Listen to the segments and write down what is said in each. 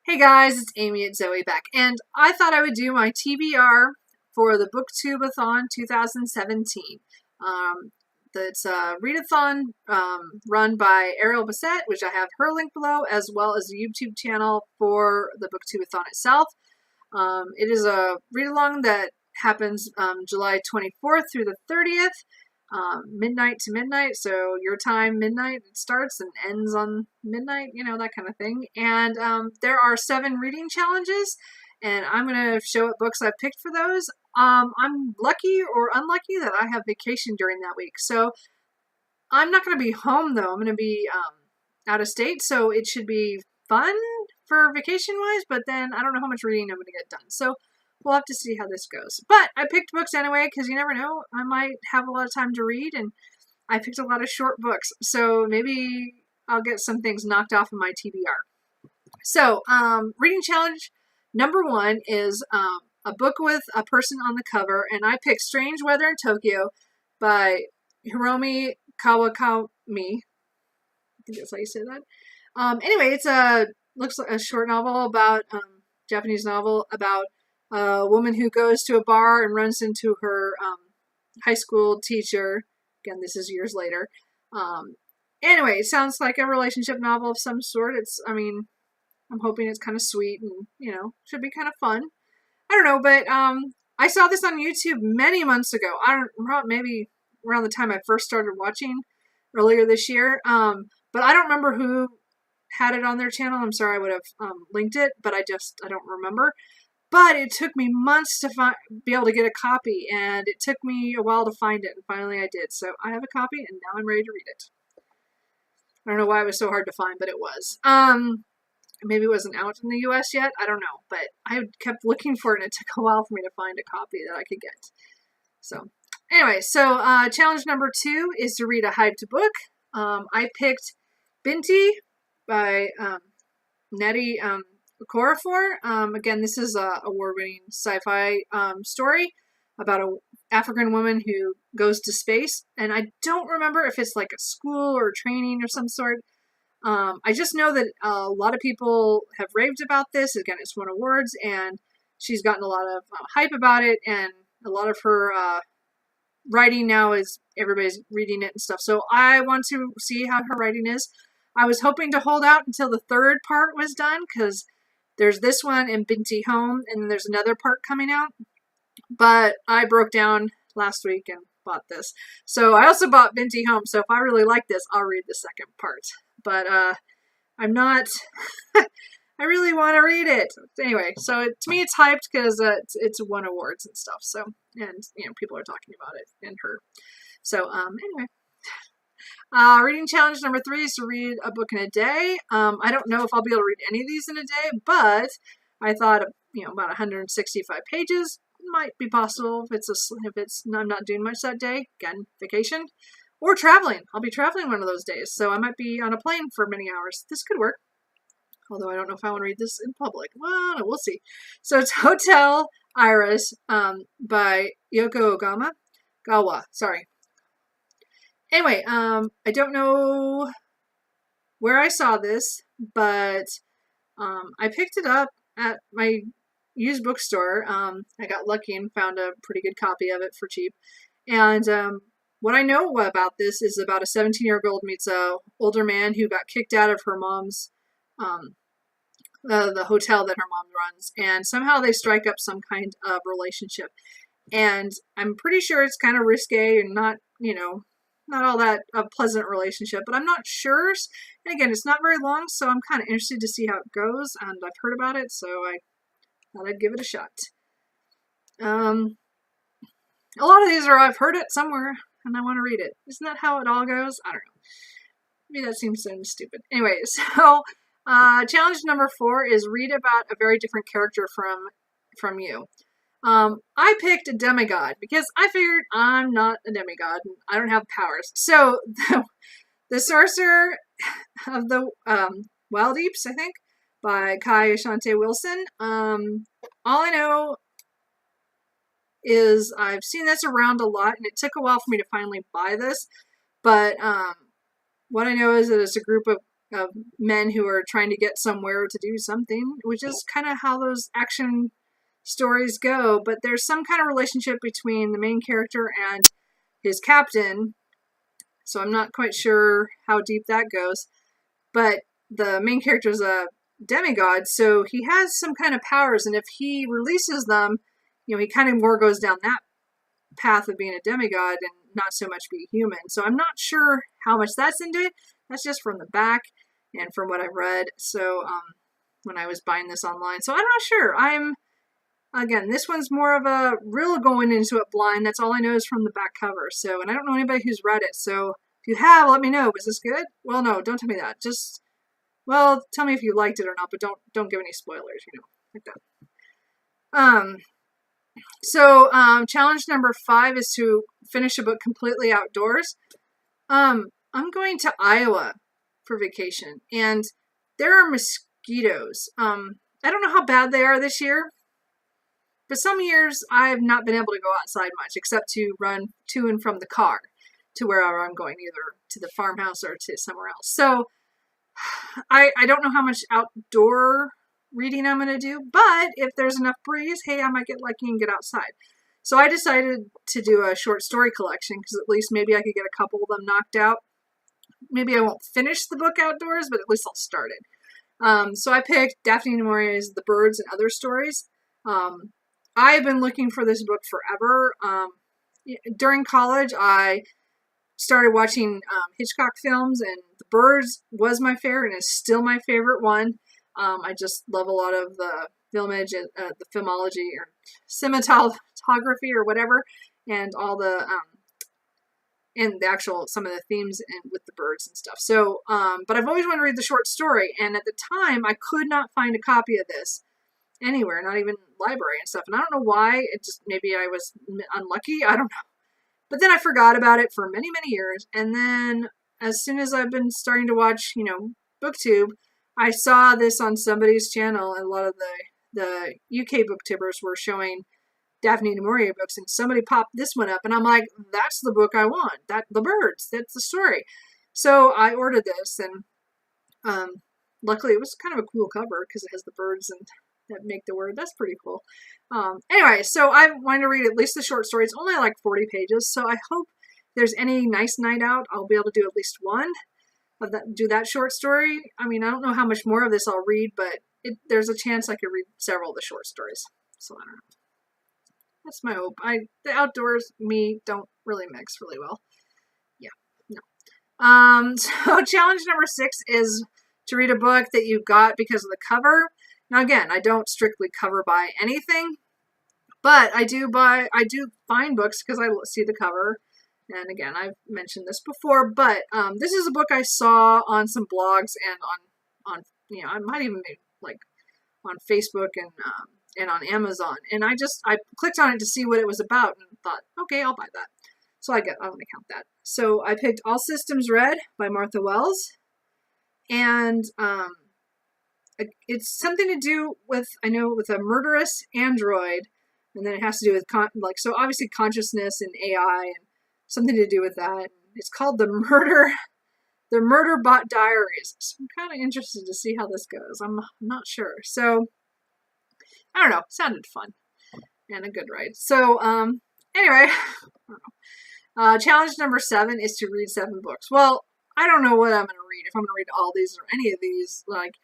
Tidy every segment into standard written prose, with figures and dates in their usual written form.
Hey guys, it's Amy at Zoe Beck, and I thought I would do my TBR for the BookTube-a-thon 2017. That's a readathon run by Ariel Bassett, which I have her link below, as well as the YouTube channel for the BookTube-a-thon itself. It is a read-along that happens July 24th through the 30th. Midnight to midnight, so your time midnight it starts and ends on midnight, that kind of thing. And there are 7 reading challenges, and I'm going to show what books I've picked for those. I'm lucky or unlucky that I have vacation during that week, so I'm not going to be home though. I'm going to be out of state, so it should be fun for vacation wise, but then I don't know how much reading I'm going to get done, so we'll have to see how this goes. But I picked books anyway, because you never know. I might have a lot of time to read, and I picked a lot of short books. So maybe I'll get some things knocked off of my TBR. So, reading challenge number 1 is a book with a person on the cover, and I picked Strange Weather in Tokyo by Hiromi Kawakami. I think that's how you say that. Anyway, looks like a short novel about, Japanese novel about a woman who goes to a bar and runs into her high school teacher. Again, this is years later. Anyway, it sounds like a relationship novel of some sort. I'm hoping it's kind of sweet and, should be kind of fun. I don't know, but I saw this on YouTube many months ago. Maybe around the time I first started watching earlier this year. But I don't remember who had it on their channel. I'm sorry, I would have linked it, but I don't remember. But it took me months to be able to get a copy, and it took me a while to find it, and finally I did. So I have a copy, and now I'm ready to read it. I don't know why it was so hard to find, but it was. Maybe it wasn't out in the US yet. I don't know, but I kept looking for it, and it took a while for me to find a copy that I could get. So anyway, challenge number 2 is to read a hyped book. I picked Binti by Nettie Okorafor. Again, this is a award-winning sci-fi story about an African woman who goes to space, and I don't remember if it's like a school or training or some sort. I just know that a lot of people have raved about this. Again, it's won awards, and she's gotten a lot of hype about it, and a lot of her writing now is everybody's reading it and stuff. So I want to see how her writing is. I was hoping to hold out until the 3rd part was done, because there's this one in Binti Home, and then there's another part coming out. But I broke down last week and bought this. So I also bought Binti Home, so if I really like this, I'll read the 2nd part. But I'm not... I really want to read it. Anyway, so to me it's hyped because it's won awards and stuff. So, and, people are talking about it and her. So, anyway. Reading challenge number 3 is to read a book in a day. I don't know if I'll be able to read any of these in a day, but I thought, about 165 pages might be possible if I'm not doing much that day. Again, vacation or traveling. I'll be traveling one of those days, so I might be on a plane for many hours. This could work. Although I don't know if I want to read this in public. Well, no, we'll see. So it's Hotel Iris by Yoko Gawa. Sorry. Anyway, I don't know where I saw this, but I picked it up at my used bookstore. I got lucky and found a pretty good copy of it for cheap. And what I know about this is about a 17-year-old meets a older man who got kicked out of her mom's the hotel that her mom runs, and somehow they strike up some kind of relationship. And I'm pretty sure it's kind of risque and not all that a pleasant relationship, but I'm not sure. And again, it's not very long, so I'm kind of interested to see how it goes, and I've heard about it, so I thought I'd give it a shot. A lot of these are I've heard it somewhere, and I want to read it. Isn't that how it all goes? I don't know. Maybe that seems so stupid. Anyway, so challenge number 4 is read about a very different character from you. I picked a demigod because I figured I'm not a demigod and I don't have powers. So the Sorcerer of the Wild Deeps, I think, by Kai Ashante Wilson. All I know is I've seen this around a lot, and it took a while for me to finally buy this. But what I know is that it's a group of men who are trying to get somewhere to do something, which is kind of how those action stories go. But there's some kind of relationship between the main character and his captain, so I'm not quite sure how deep that goes. But the main character is a demigod, so he has some kind of powers, and if he releases them, he kind of more goes down that path of being a demigod and not so much be human. So I'm not sure how much that's into it. That's just from the back and from what I've read. So when I was buying this online, so I'm not sure. Again, this one's more of a real going into it blind. That's all I know is from the back cover. So, and I don't know anybody who's read it. So if you have, let me know. Was this good? Well, no, don't tell me that. Just, well, tell me if you liked it or not, but don't give any spoilers, like that. So challenge number 5 is to finish a book completely outdoors. I'm going to Iowa for vacation, and there are mosquitoes. I don't know how bad they are this year, but some years I've not been able to go outside much except to run to and from the car to wherever I'm going, either to the farmhouse or to somewhere else. So I don't know how much outdoor reading I'm going to do, but if there's enough breeze, hey, I might get lucky and get outside. So I decided to do a short story collection because at least maybe I could get a couple of them knocked out. Maybe I won't finish the book outdoors, but at least I'll start it. So I picked Daphne and Mauria's The Birds and Other Stories. I've been looking for this book forever. During college, I started watching Hitchcock films, and The Birds was my favorite and is still my favorite one. I just love a lot of the filmage, the filmology or cinematography or whatever, and all the and the actual some of the themes and with the birds and stuff. So, but I've always wanted to read the short story, and at the time I could not find a copy of this anywhere, not even library and stuff. And I don't know why. It just, maybe I was unlucky. I don't know. But then I forgot about it for many, many years. And then as soon as I've been starting to watch, BookTube, I saw this on somebody's channel, and a lot of the UK booktubers were showing Daphne and Maurier books, and somebody popped this one up, and I'm like, that's the book I want. The birds, that's the story. So I ordered this, and luckily it was kind of a cool cover because it has the birds and that make the word. That's pretty cool. Anyway, so I wanted to read at least the short story. It's only like 40 pages, so I hope there's any nice night out, I'll be able to do at least one of that, do that short story. I mean, I don't know how much more of this I'll read, but there's a chance I could read several of the short stories. So I don't know. That's my hope. The outdoors, me, don't really mix really well. Yeah, no. So challenge number 6 is to read a book that you got because of the cover. Now again, I don't strictly cover buy anything, but I do find books because I see the cover. And again, I've mentioned this before, but this is a book I saw on some blogs and on I might even be like on Facebook and on Amazon. And I clicked on it to see what it was about and thought, okay, I'll buy that. So I'm going to count that. So I picked All Systems Red by Martha Wells. And it's something to do with, with a murderous android. And then it has to do with, so obviously consciousness and AI and something to do with that. It's called The Murderbot Diaries. So I'm kind of interested to see how this goes. I'm not sure. So I don't know. Sounded fun and a good ride. So anyway, I don't know. Challenge number 7 is to read 7 books. Well, I don't know what I'm going to read. If I'm going to read all these or any of these, it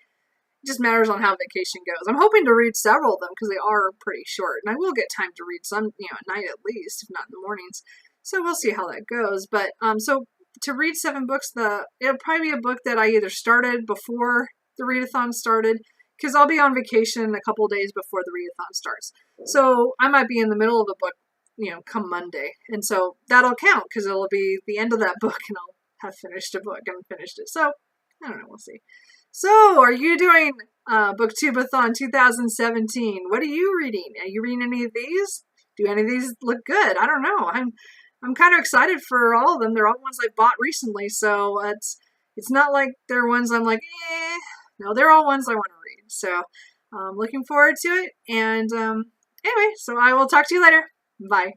just matters on how vacation goes. I'm hoping to read several of them because they are pretty short, and I will get time to read some, at night at least, if not in the mornings. So we'll see how that goes. But so to read 7 books, it'll probably be a book that I either started before the readathon started, because I'll be on vacation a couple of days before the readathon starts. So I might be in the middle of a book, come Monday, and so that'll count because it'll be the end of that book, and I'll have finished a book and finished it. So I don't know. We'll see. So, are you doing BookTube-a-thon 2017? What are you reading? Are you reading any of these? Do any of these look good? I don't know. I'm kind of excited for all of them. They're all ones I bought recently, so it's not like they're ones I'm like, eh. No, they're all ones I want to read. So, I'm looking forward to it. And anyway, so I will talk to you later. Bye.